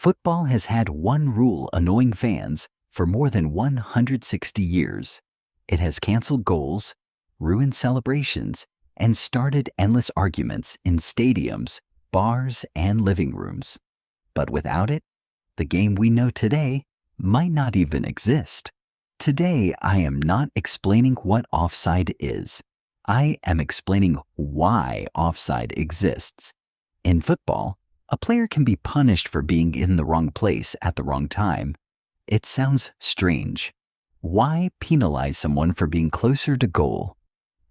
Football has had one rule annoying fans for more than 160 years. It has canceled goals, ruined celebrations, and started endless arguments in stadiums, bars, and living rooms. But without it, the game we know today might not even exist. Today, I am not explaining what offside is. I am explaining why offside exists. In football, a player can be punished for being in the wrong place at the wrong time. It sounds strange. Why penalize someone for being closer to goal?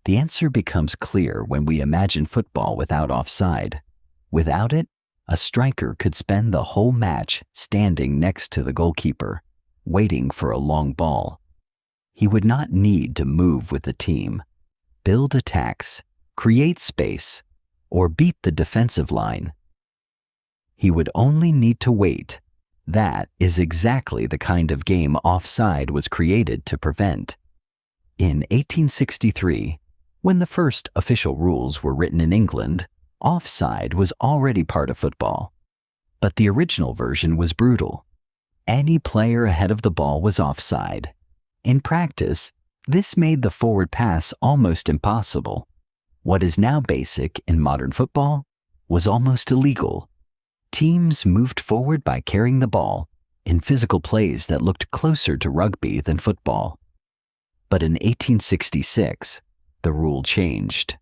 The answer becomes clear when we imagine football without offside. Without it, a striker could spend the whole match standing next to the goalkeeper, waiting for a long ball. He would not need to move with the team, build attacks, create space, or beat the defensive line. He would only need to wait. That is exactly the kind of game offside was created to prevent. In 1863, when the first official rules were written in England, offside was already part of football. But the original version was brutal. Any player ahead of the ball was offside. In practice, this made the forward pass almost impossible. What is now basic in modern football was almost illegal. Teams moved forward by carrying the ball in physical plays that looked closer to rugby than football. But in 1866, the rule changed.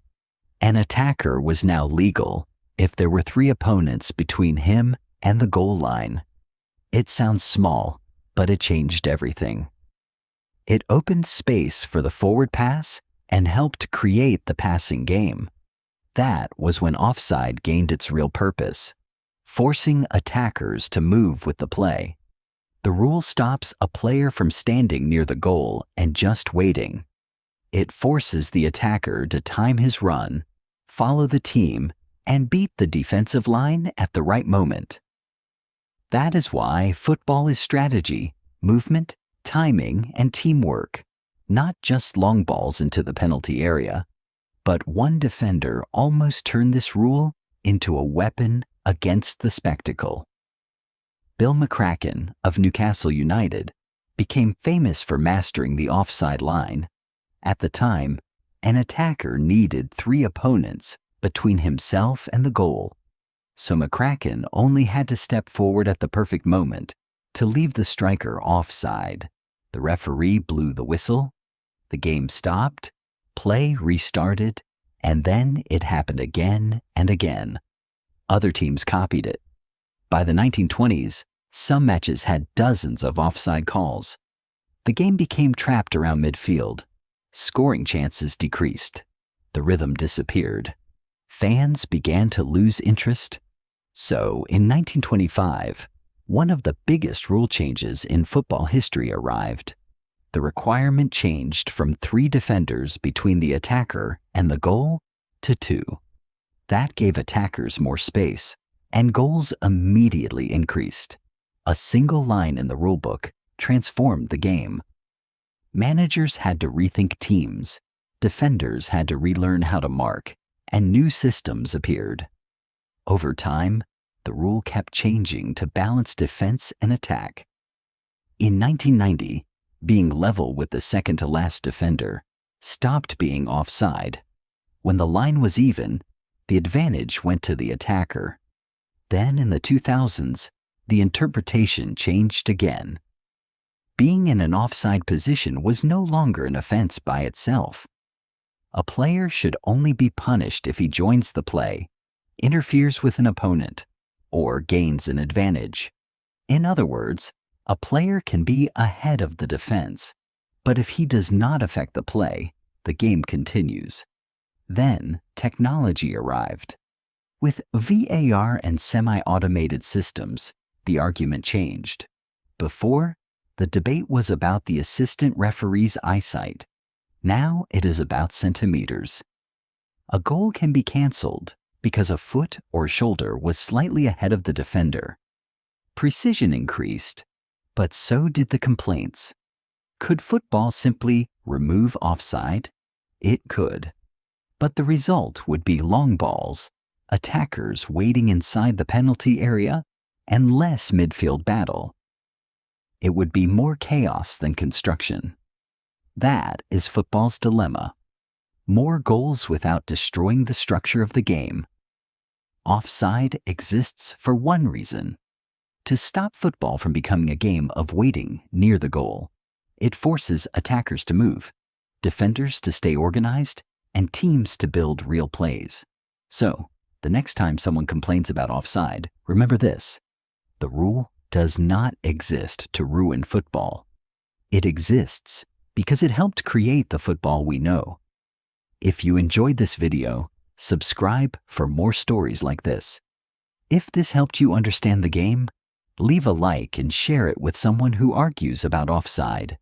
An attacker was now legal if there were 3 opponents between him and the goal line. It sounds small, but it changed everything. It opened space for the forward pass and helped create the passing game. That was when offside gained its real purpose, forcing attackers to move with the play. The rule stops a player from standing near the goal and just waiting. It forces the attacker to time his run, follow the team, and beat the defensive line at the right moment. That is why football is strategy, movement, timing, and teamwork, not just long balls into the penalty area. But one defender almost turned this rule into a weapon against the spectacle. Bill McCracken of Newcastle United became famous for mastering the offside line. At the time, an attacker needed 3 opponents between himself and the goal, so McCracken only had to step forward at the perfect moment to leave the striker offside. The referee blew the whistle, the game stopped, play restarted, and then it happened again and again. Other teams copied it. By the 1920s, some matches had dozens of offside calls. The game became trapped around midfield. Scoring chances decreased. The rhythm disappeared. Fans began to lose interest. So, in 1925, one of the biggest rule changes in football history arrived. The requirement changed from 3 defenders between the attacker and the goal to 2. That gave attackers more space, and goals immediately increased. A single line in the rulebook transformed the game. Managers had to rethink teams, defenders had to relearn how to mark, and new systems appeared. Over time, the rule kept changing to balance defense and attack. In 1990, being level with the second-to-last defender stopped being offside. When the line was even, the advantage went to the attacker. Then in the 2000s, the interpretation changed again. Being in an offside position was no longer an offense by itself. A player should only be punished if he joins the play, interferes with an opponent, or gains an advantage. In other words, a player can be ahead of the defense, but if he does not affect the play, the game continues. Then, technology arrived. With VAR and semi-automated systems, the argument changed. Before, the debate was about the assistant referee's eyesight. Now it is about centimeters. A goal can be canceled because a foot or shoulder was slightly ahead of the defender. Precision increased, but so did the complaints. Could football simply remove offside? It could. But the result would be long balls, attackers waiting inside the penalty area, and less midfield battle. It would be more chaos than construction. That is football's dilemma. More goals without destroying the structure of the game. Offside exists for one reason: to stop football from becoming a game of waiting near the goal. It forces attackers to move, defenders to stay organized, and teams to build real plays. So, the next time someone complains about offside, remember this: the rule does not exist to ruin football. It exists because it helped create the football we know. If you enjoyed this video, subscribe for more stories like this. If this helped you understand the game, leave a like and share it with someone who argues about offside.